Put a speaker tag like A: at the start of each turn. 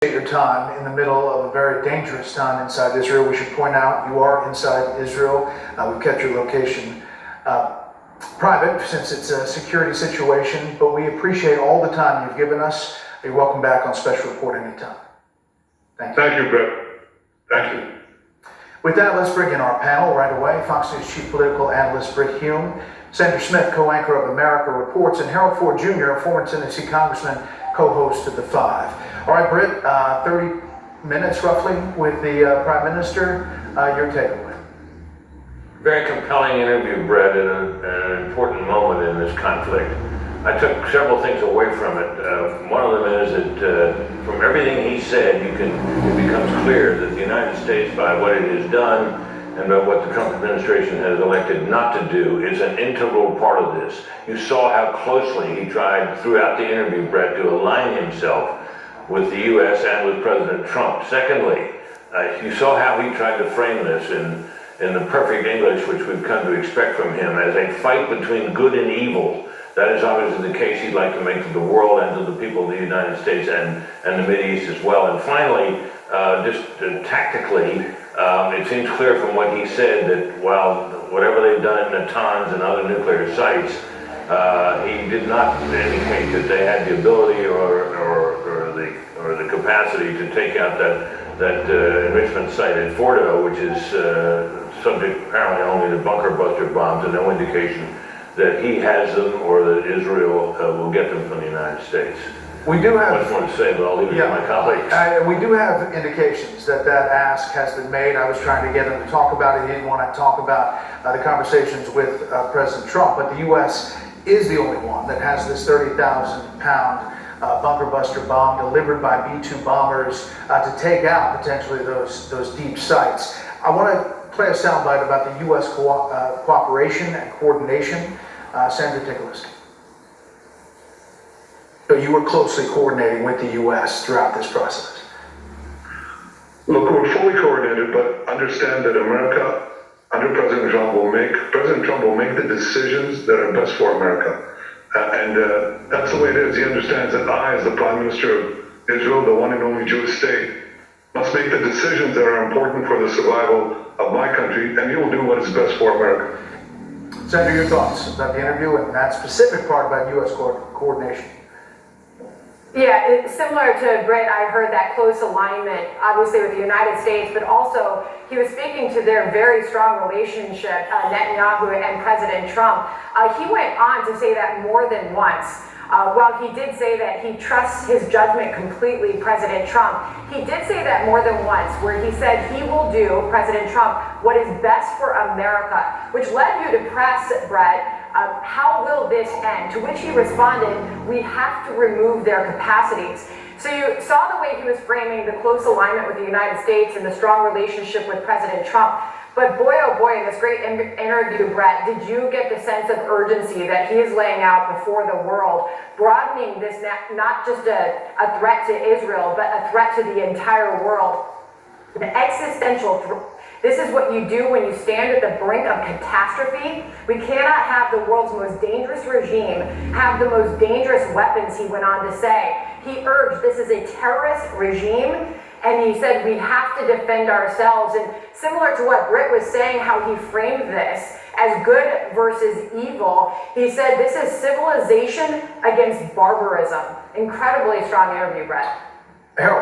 A: Your time in the middle of a very dangerous time inside Israel. We should point out you are inside Israel. We've kept your location private since it's a security situation, but we appreciate all the time you've given us. You're welcome back on Special Report anytime. Thank you.
B: Thank you, Brett. Thank you.
A: With that, let's bring in our panel right away. Fox News Chief Political Analyst Britt Hume, Senator Smith, co-anchor of America Reports, and Harold Ford Jr., former Tennessee Congressman, co-host of The Five. All right, Britt, 30 minutes roughly with the Prime Minister. Your takeaway.
C: Very compelling interview, Brett, at an important moment in this conflict. I took several things away from it. One of them is that from everything he said, it becomes clear that the United States, by what it has done and by what the Trump administration has elected not to do, is an integral part of this. You saw how closely he tried throughout the interview, Brett, to align himself with the U.S. and with President Trump. Secondly, you saw how he tried to frame this in the perfect English which we've come to expect from him as a fight between good and evil. That is obviously the case he'd like to make to the world and to the people of the United States and the Mideast as well. And finally, tactically, it seems clear from what he said that while whatever they've done in Natanz and other nuclear sites, he did not indicate that they had the ability or the capacity to take out that enrichment site at Fordo, which is subject apparently only to bunker buster bombs, and no indication that he has them or that Israel will get them from the United States.
A: We do have
C: much more to say, but I'll leave it to my colleagues.
A: We do have indications that ask has been made. I was trying to get him to talk about it. He didn't want to talk about the conversations with President Trump, but the U.S. is the only one that has this 30,000-pound bunker buster bomb delivered by B-2 bombers to take out potentially those deep sites. I want to play a soundbite about the U.S. cooperation and coordination. Senator, take a listen. So you were closely coordinating with the U.S. throughout this process.
B: Look, we're fully coordinated, but understand that America, under President Trump will make the decisions that are best for America. And that's the way it is. He understands that I, as the Prime Minister of Israel, the one and only Jewish state, must make the decisions that are important for the survival of my country, and he will do what is best for America.
A: Senator, your thoughts about the interview and that specific part about U.S. coordination?
D: Yeah, similar to Britt, I heard that close alignment, obviously with the United States, but also he was speaking to their very strong relationship, Netanyahu and President Trump. He went on to say that more than once. While he did say that he trusts his judgment completely, President Trump, he did say that more than once, where he said he will do, President Trump, what is best for America, which led you to press, Brett, how will this end? To which he responded, we have to remove their capacities. So you saw the way he was framing the close alignment with the United States and the strong relationship with President Trump. But boy, oh boy, in this great interview, Brett, did you get the sense of urgency that he is laying out before the world, broadening this not just a threat to Israel, but a threat to the entire world. An existential threat. This is what you do when you stand at the brink of catastrophe. We cannot have the world's most dangerous regime have the most dangerous weapons, he went on to say. He urged this is a terrorist regime, and he said we have to defend ourselves. And similar to what Britt was saying, how he framed this as good versus evil, he said this is civilization against barbarism. Incredibly strong interview, Brett.
A: Harold.